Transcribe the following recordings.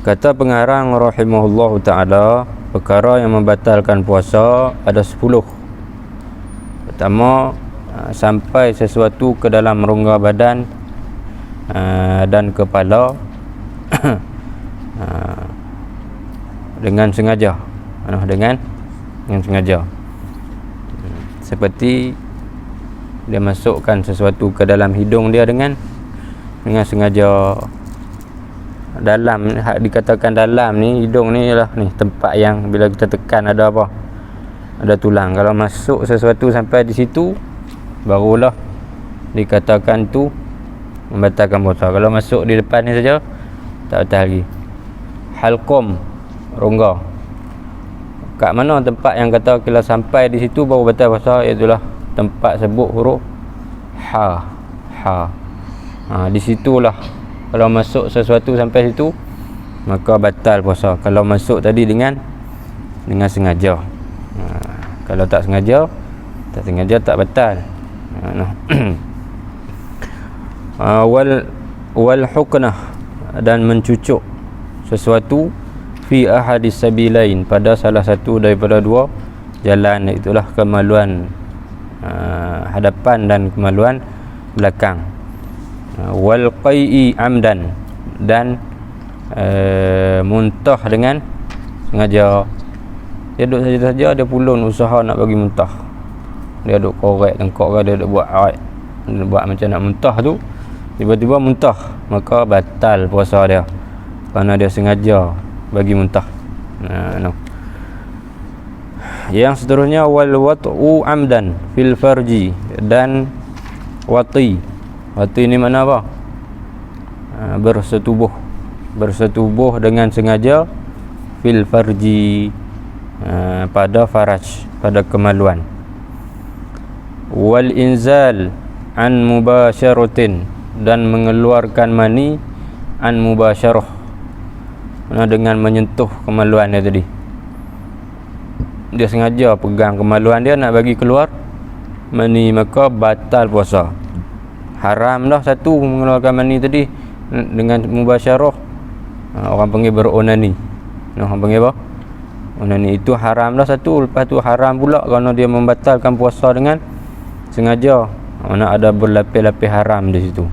Kata pengarang rahimahullahu ta'ala, perkara yang membatalkan puasa ada 10. Pertama, sampai sesuatu ke dalam rongga badan dan kepala dengan sengaja. Dengan sengaja. Seperti dia masukkan sesuatu ke dalam hidung dia dengan sengaja. Dalam, dikatakan dalam ni, hidung ni lah ni tempat yang bila kita tekan ada apa, ada tulang. Kalau masuk sesuatu sampai di situ, barulah dikatakan tu membatalkan puasa. Kalau masuk di depan ni saja, tak batal lagi. Halqum, rongga. Kat mana tempat yang kata kalau sampai di situ baru batal puasa, iaitulah tempat sebut huruf ha. Di situlah kalau masuk sesuatu sampai situ, maka batal puasa. Kalau masuk tadi dengan sengaja. Kalau tak sengaja tak batal. Wal huknah, dan mencucuk sesuatu fi ahadis sabilain, pada salah satu daripada dua jalan, itulah kemaluan hadapan dan kemaluan belakang. Wal qai'i amdan, dan muntah dengan sengaja. Dia duduk saja-saja, dia pulun usaha nak bagi muntah. Dia duduk korek tengkok ke, dia duduk buat dia buat macam nak muntah tu, tiba-tiba muntah, maka batal puasa dia kerana dia sengaja bagi muntah. Yang seterusnya, wal wat'u amdan fil farji, dan wati ni mana apa? Bersetubuh dengan sengaja fil farji, pada faraj, pada kemaluan. Wal inzal an mubasyaratin, dan mengeluarkan mani an mubasyarah, dengan menyentuh kemaluan dia tadi. Dia sengaja pegang kemaluan dia nak bagi keluar mani, maka batal puasa. Haram dah satu mengeluarkan mani tadi dengan mubasyarah. Orang panggil beronani. Orang panggil apa? Onani. Itu haram dah satu. Lepas tu haram pula kerana dia membatalkan puasa dengan sengaja. Mana ada berlapis-lapis haram di situ.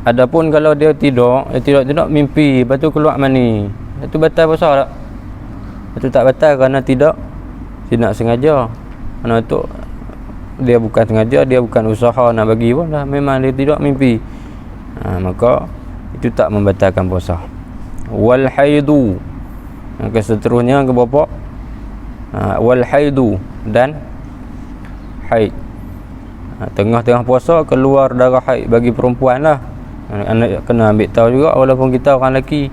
Adapun kalau dia tidak mimpi, lepas tu keluar mani, itu batal puasa tak? Itu tak batal kerana tidak sengaja. Kerana tu dia bukan sengaja, dia bukan usaha nak bagi pun dah, memang dia tidak mimpi. Maka itu tak membatalkan puasa. Wal haidu, yang seterusnya ke bapa, wal haidu, dan haid. Tengah-tengah puasa keluar darah haid bagi perempuan lah. Anak kena ambil tahu juga, walaupun kita orang lelaki.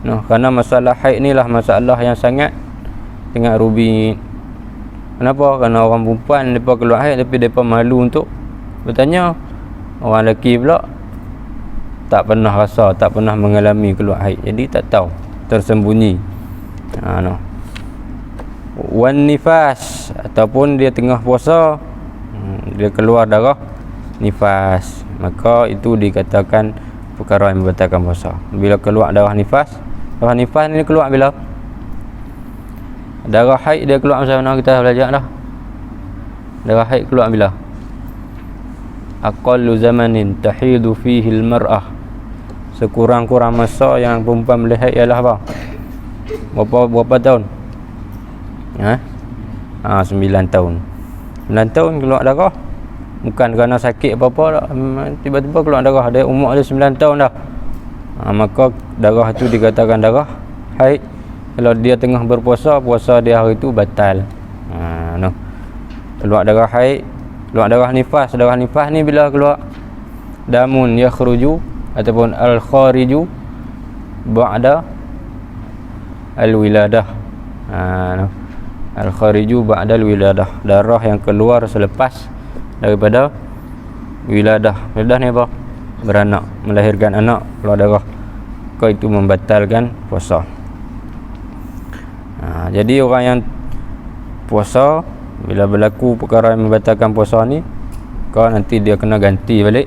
Kerana masalah haid ni lah masalah yang sangat rumit. Kenapa? Kerana orang perempuan mereka keluar haid tapi mereka malu untuk bertanya. Orang lelaki pula tak pernah rasa, tak pernah mengalami keluar haid, jadi tak tahu, tersembunyi. Wan nifas, ataupun dia tengah puasa, dia keluar darah nifas, maka itu dikatakan perkara yang membatalkan puasa. Bila keluar darah nifas ni keluar bila? Darah haid dia keluar macam mana kita belajar dah. Darah haid keluar bila? Aqallu zamanin tahidu fihi al-mar'ah, sekurang-kurang masa yang perempuan boleh haid ialah apa? Berapa tahun? 9 tahun. 9 tahun keluar darah. Bukan kerana sakit apa-apa tak. Tiba-tiba keluar darah. Dia umur dia 9 tahun dah. Maka darah tu dikatakan darah haid. Kalau dia tengah berpuasa, puasa dia hari tu batal. Keluar darah haid, keluar darah nifas. Darah nifas ni bila keluar? Damun yakhruju ataupun al-khariju ba'da al-wiladah. Al-khariju ba'da al-wiladah, darah yang keluar selepas daripada wiladah. Wiladah ni apa? Beranak, melahirkan anak, keluar darah. Maka itu membatalkan puasa. Jadi orang yang puasa, bila berlaku perkara yang membatalkan puasa ni, kau nanti dia kena ganti balik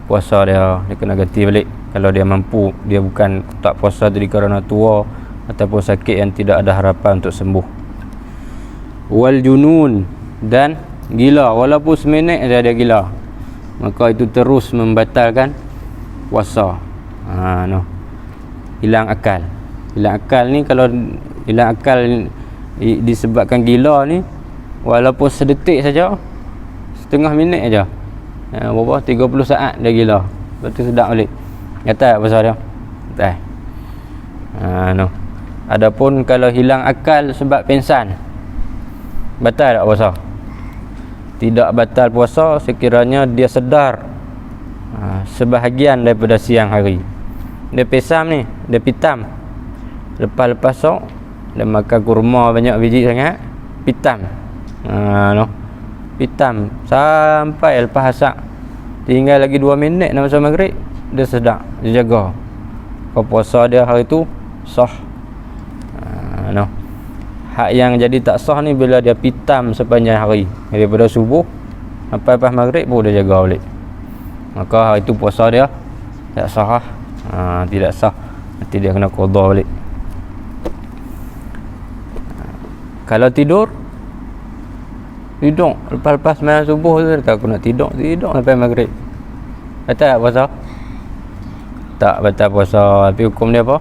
puasa dia kena ganti balik. Kalau dia mampu, dia bukan tak puasa tadi kerana tua ataupun sakit yang tidak ada harapan untuk sembuh. Wal junun, dan gila, walaupun seminit saja dia gila, maka itu terus membatalkan puasa. Hilang akal. Hilang akal ni, kalau hilang akal disebabkan gila ni, walaupun sedetik saja, setengah minit saja, berapa 30 saat dia gila, lepas tu sedap balik. Kata pasal dia tak. Adapun kalau hilang akal sebab pengsan, batal tak puasa? Tidak batal puasa sekiranya dia sedar sebahagian daripada siang hari. Dia pesam ni, dia pitam, lepas sok dia makan kurma banyak biji sangat, pitam. Pitam sampai lepas asar, tinggal lagi 2 minit nak masuk maghrib, dia sedar, dia jaga. Kalau puasa dia hari tu sah. Hak yang jadi tak sah ni bila dia pitam sepanjang hari, daripada subuh sampai lepas maghrib pun dia jaga balik, maka hari tu puasa dia tak sah. Tidak sah, nanti dia kena qada balik. Kalau tidur lepas sembahyang subuh tu, tak aku nak tidur sampai maghrib, batal tak puasa? Tak batal puasa. Tapi hukum dia apa?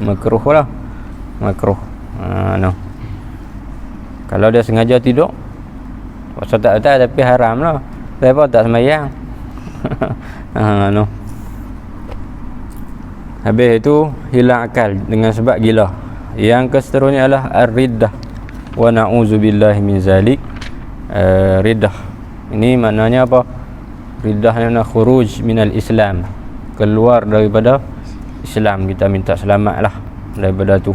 Makruh lah, makruh. Kalau dia sengaja tidur, puasa tak batal, tapi haram lah. Sebab tak sembahyang. Habis itu hilang akal dengan sebab gila. Yang keseterusnya adalah ar-riddah, wa na'udzubillahi min zalik. Riddah ini maknanya apa? Riddah ni khuruj minal Islam, keluar daripada Islam. Kita minta selamatlah daripada tu.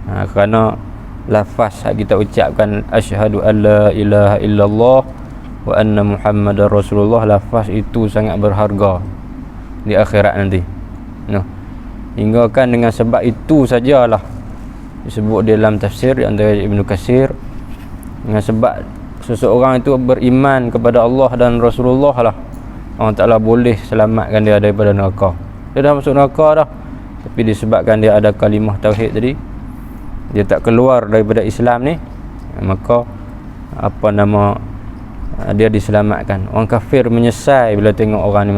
Kerana lafaz kita ucapkan asyhadu alla ilaha illallah wa anna muhammadar rasulullah, lafaz itu sangat berharga di akhirat nanti. Hingga kan dengan sebab itu sajalah disebut dalam tafsir antara Ibnu Katsir, dengan sebab seseorang itu beriman kepada Allah dan Rasulullah lah, Allah Ta'ala boleh selamatkan dia daripada neraka. Dia dah masuk neraka dah, tapi disebabkan dia ada kalimah tauhid tadi, dia tak keluar daripada Islam ni, maka dia diselamatkan. Orang kafir menyesal bila tengok orang ni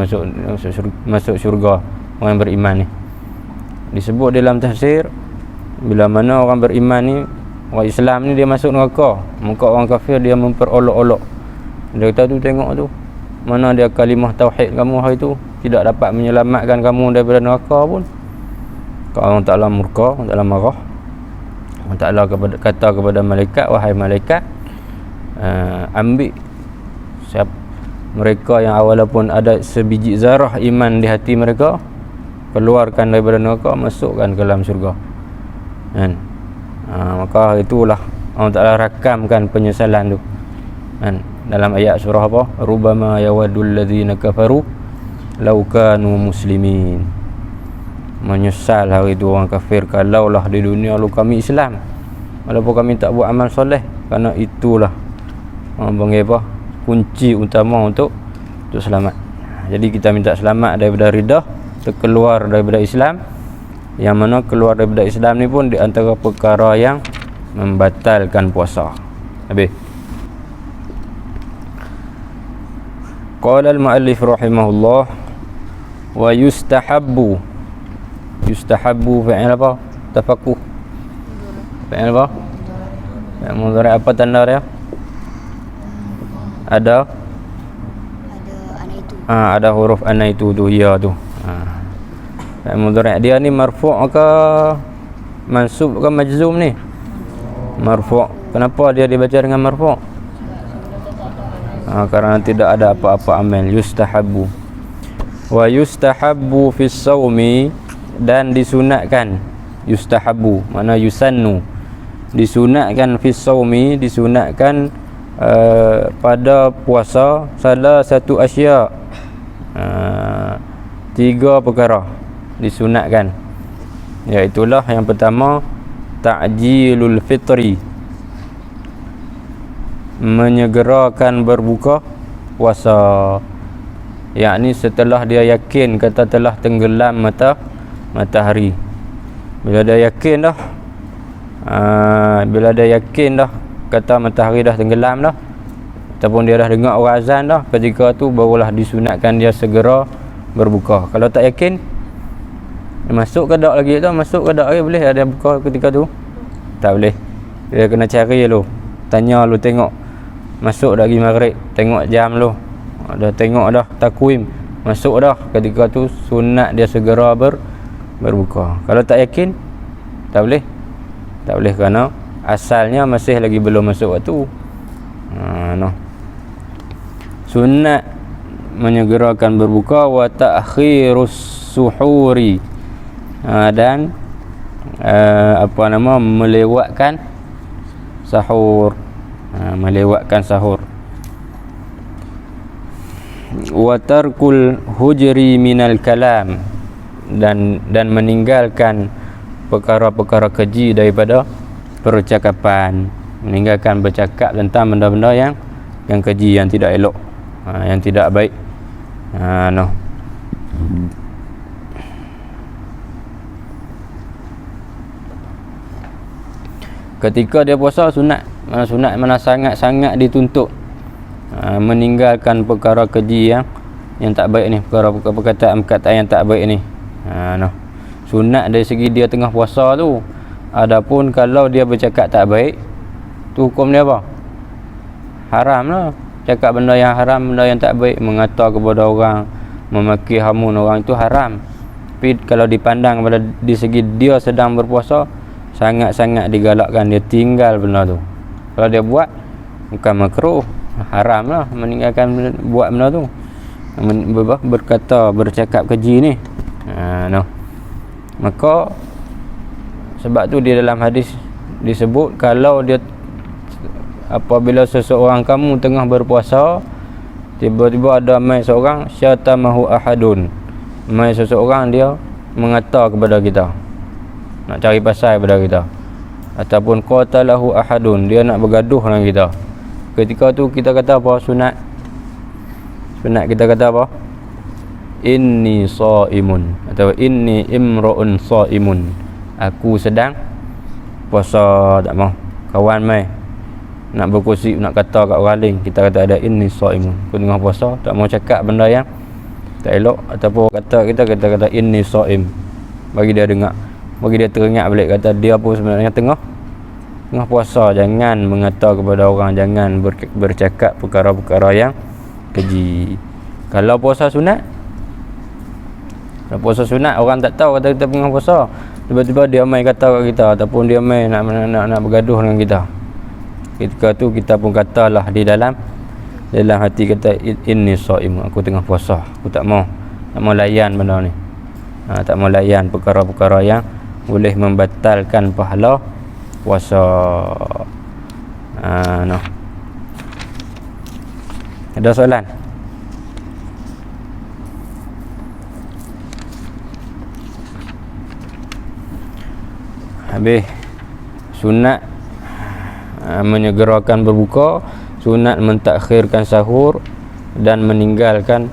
masuk syurga, orang yang beriman ni. Disebut dalam tafsir, bila mana orang beriman ni, orang Islam ni dia masuk neraka, maka orang kafir dia memperolok-olok. Dia kata tu, tengok tu, mana dia kalimah tauhid kamu hari tu tidak dapat menyelamatkan kamu daripada neraka pun. Kalau Allah Ta'ala murka, Allah Ta'ala marah, Allah Ta'ala kata kepada malaikat, wahai malaikat, ambil mereka yang walaupun ada sebiji zarah iman di hati mereka, keluarkan daripada neraka, masukkan ke dalam syurga. Maka itulah Allah Ta'ala rakamkan penyesalan tu. Dalam ayat surah apa? Rubama yawadul ladzina kafaru law kanu muslimin. Menyesal hari itu orang kafir, kalaulah di dunia lalu kami Islam, walaupun kami tak buat amal soleh. Kerana itulah orang panggil apa? Kunci utama untuk selamat. Jadi kita minta selamat daripada riddah, terkeluar daripada Islam. Yang mana keluar daripada Islam ni pun di antara perkara yang membatalkan puasa. Habis. Qala al-muallif rahimahullah, wa yustahabbu fi'il apa? Tafaqquh. Fi'il apa? Fi'il mudhari', apa tanda dia? Ada ana itu. Ada huruf ana itu tu, ya tu. Fi'il mudhari' dia ni marfu' ke mansub ke majzum ni? Marfu'. Kenapa dia dibaca dengan marfu'? Kerana tidak ada apa-apa amal. Yustahabbu. Wa yustahabbu fis sawmi, dan disunatkan. Yustahabbu mana yusannu, disunatkan fis sawmi, disunatkan pada puasa salah satu asya, 3 perkara disunatkan, iaitulah yang pertama ta'jilul fitri, menyegerakan berbuka puasa. yakni setelah dia yakin kata telah tenggelam matahari. Bila dia yakin dah kata matahari dah tenggelam dah, ataupun dia dah dengar orang azan dah, ketika tu barulah disunatkan dia segera berbuka. Kalau tak yakin, masuk ke tak lagi tu, masuk ke tak lagi, boleh ada buka ketika tu? Tak boleh. Dia kena cari lu, tanya lu, tengok masuk dah lagi maghrib, tengok jam lu, dah tengok dah takwim, masuk dah, ketika tu sunat dia segera berbuka. Kalau tak yakin, tak boleh kerana asalnya masih lagi belum masuk waktu. Sunat menyegerakan berbuka wa ta'khirus suhuri, dan melewatkan sahur, wa tarkul hujri minal kalam, dan meninggalkan perkara-perkara keji daripada percakapan, meninggalkan bercakap tentang benda-benda yang keji, yang tidak elok, yang tidak baik. Ketika dia puasa sunat mana sangat-sangat dituntut meninggalkan perkara keji yang tak baik ni, perkataan-perkataan yang tak baik ni. Sunat dari segi dia tengah puasa tu. Adapun kalau dia bercakap tak baik, tu hukum dia apa? Haram lah. Cakap benda yang haram, benda yang tak baik, mengata kepada orang, memaki hamun orang, itu haram. Tapi kalau dipandang pada di segi dia sedang berpuasa, sangat-sangat digalakkan dia tinggal benda tu. Kalau dia buat, bukan makruh, haram lah meninggalkan buat benda tu. Bercakap keji ni. Maka sebab tu di dalam hadis disebut, kalau dia apabila seseorang kamu tengah berpuasa, tiba-tiba ada mai seorang, syatamahu ahadun, mai seseorang dia mengata kepada kita, nak cari pasal kepada kita, ataupun qatalahu ahadun, dia nak bergaduh dengan kita, ketika tu kita kata apa? Sunat kita kata apa? Inni shaimun, atau inni imra'un shaimun, aku sedang puasa, tak mau kawan mai nak berkongsi, nak kata kat orang lain, kita kata ada inni shaimun, aku tengah puasa, tak mau cakap benda yang tak elok, ataupun kita kata inni shaim, bagi dia dengar, bagi dia teringat balik, kata dia pun sebenarnya tengah puasa. Jangan mengata kepada orang, jangan bercakap perkara-perkara yang keji. Kalau puasa sunat, orang tak tahu kata kita tengah puasa, tiba-tiba dia mai kata kat kita, ataupun dia mai nak bergaduh dengan kita, ketika tu kita pun katalah di dalam hati kita, inni shaim, aku tengah puasa, aku tak mau layan benda ni, tak mau layan perkara-perkara yang boleh membatalkan pahala puasa. Ada soalan? Habis sunat menyegerakan berbuka, sunat mentakhirkan sahur, dan meninggalkan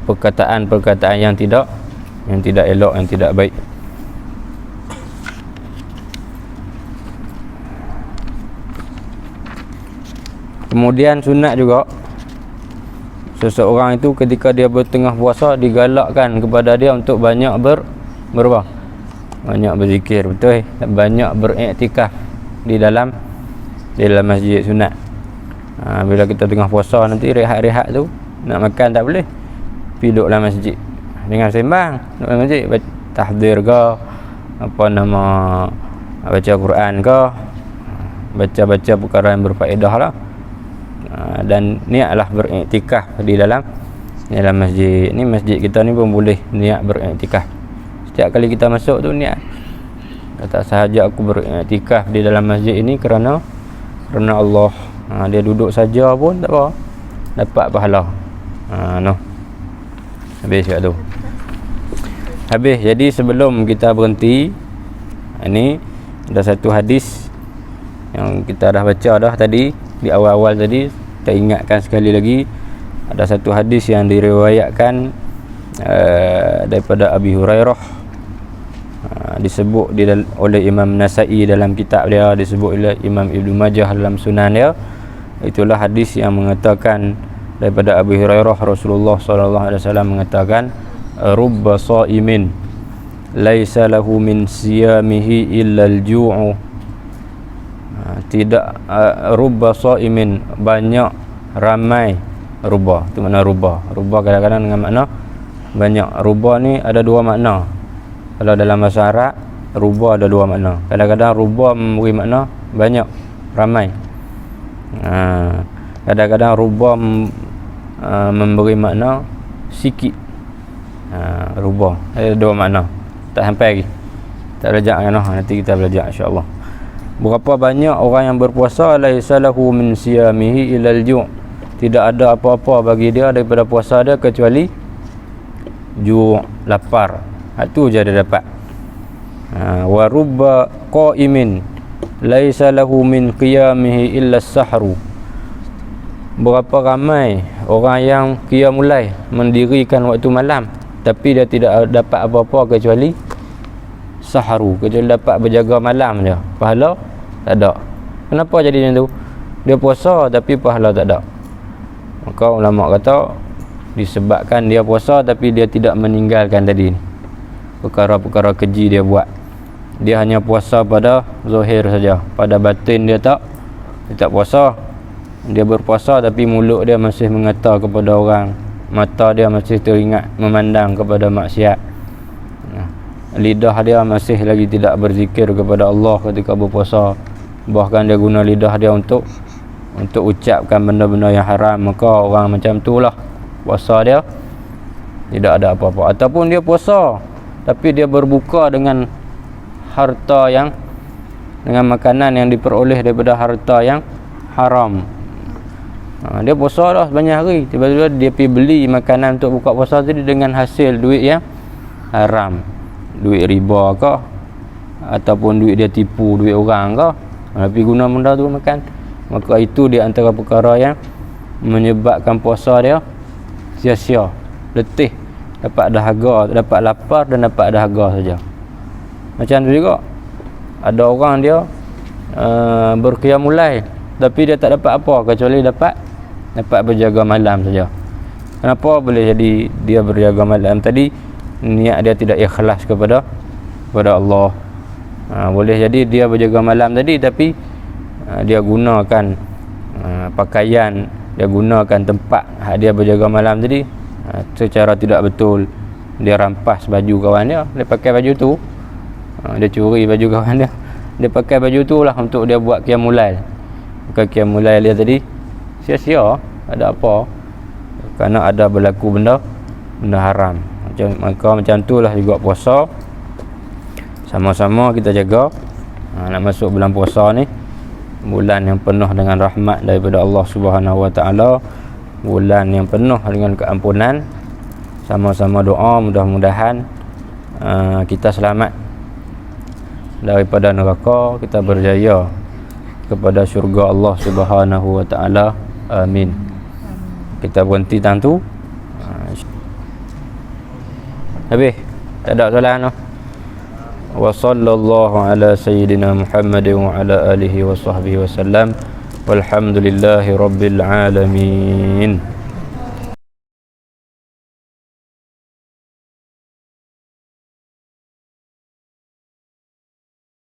perkataan-perkataan yang tidak elok, yang tidak baik. Kemudian sunat juga seseorang itu ketika dia bertengah puasa, digalakkan kepada dia untuk banyak banyak berzikir, betul, banyak beriktikaf di dalam masjid sunat. Bila kita tengah puasa nanti rehat-rehat tu, nak makan tak boleh, pergi duduk dalam masjid dengan sembang, duduk dalam masjid tahdir ke, baca Quran ke, baca perkara yang berfaedah lah, dan niatlah beriktikaf di dalam masjid. Ni masjid kita ni pun boleh niat beriktikaf. Setiap kali kita masuk tu niat, kata sahaja aku beriktikaf di dalam masjid ini kerana Allah. Dia duduk saja pun tak apa, dapat pahala. Habis kat tu. Habis. Jadi sebelum kita berhenti, ini ada satu hadis yang kita dah baca dah tadi, di awal-awal tadi. Kita ingatkan sekali lagi, Ada satu hadis yang diriwayatkan daripada Abi Hurairah, disebut oleh Imam Nasa'i dalam kitab dia, disebut oleh Imam Ibnu Majah dalam sunan dia. Itulah hadis yang mengatakan daripada Abi Hurairah, Rasulullah sallallahu alaihi wasallam mengatakan, rubba sha'imin laisa lahu min siyamihi illa al-ju'u. Tidak rubba sha'imin, banyak, ramai. Rubba tu makna rubba kadang-kadang dengan makna banyak. Rubba ni ada dua makna. Kalau dalam bahasa Arab, rubba ada dua makna. Kadang-kadang rubba memberi makna banyak, ramai. Kadang-kadang rubba memberi makna sikit. Rubba ada dua makna. Tak sampai lagi, tak belajar kan? Nanti kita belajar insya-Allah. Berapa banyak orang yang berpuasa, laisa lahu min siyamihi ilal ju', tidak ada apa-apa bagi dia daripada puasa dia kecuali ju', lapar. Itu je dia dapat. Wa rubba qa'imin laisa lahu min qiyamihi illa as-sahru. Berapa ramai orang yang qiyamul mendirikan waktu malam, tapi dia tidak dapat apa-apa kecuali sahru, kecuali dapat berjaga malam je. Pahala tak ada. Kenapa jadi macam tu? Dia puasa tapi pahala tak ada. Maka ulama kata disebabkan dia puasa tapi dia tidak meninggalkan tadi ni, perkara-perkara keji dia buat. Dia hanya puasa pada zahir saja, pada batin dia tak puasa. Dia berpuasa tapi mulut dia masih mengata kepada orang, mata dia masih teringat memandang kepada maksiat, lidah dia masih lagi tidak berzikir kepada Allah ketika berpuasa. Bahkan dia guna lidah dia untuk ucapkan benda-benda yang haram. Maka orang macam itulah puasa dia tidak ada apa-apa. Ataupun dia puasa tapi dia berbuka dengan harta yang, dengan makanan yang diperoleh daripada harta yang haram. Dia puasa dah sebanyak hari, tiba-tiba dia pergi beli makanan untuk buka puasa tadi dengan hasil duit yang haram, duit riba ke, ataupun duit dia tipu duit orang ke, tapi guna benda tu makan. Maka itu di antara perkara yang menyebabkan puasa dia sia-sia, letih, dapat dahaga, dapat lapar dan dapat dahaga saja. Macam tu juga ada orang dia berqiyamul lail tapi dia tak dapat apa kecuali dapat berjaga malam saja. Kenapa boleh jadi dia berjaga malam tadi? Niat dia tidak ikhlas kepada Allah. Boleh jadi dia berjaga malam tadi tapi dia gunakan pakaian, dia gunakan tempat dia berjaga malam tadi secara tidak betul. Dia rampas baju kawan dia pakai baju tu, dia curi baju kawan dia pakai baju tu lah untuk dia buat qiyamul lail. Maka qiyamul lail dia tadi sia-sia, ada apa? Kerana ada berlaku benda haram. Maka macam tu lah juga puasa. Sama-sama kita jaga. Nak masuk bulan puasa ni, bulan yang penuh dengan rahmat daripada Allah Subhanahu Wa Taala, bulan yang penuh dengan keampunan. Sama-sama doa mudah-mudahan kita selamat daripada neraka, kita berjaya kepada syurga Allah Subhanahu Wa Taala. Amin. Kita berhenti tentu. Habis tak ada soalan noh. Wa sallallahu ala sayyidina Muhammad wa ala alihi wa sahbihi wasallam. Walhamdulillahi rabbil alamin.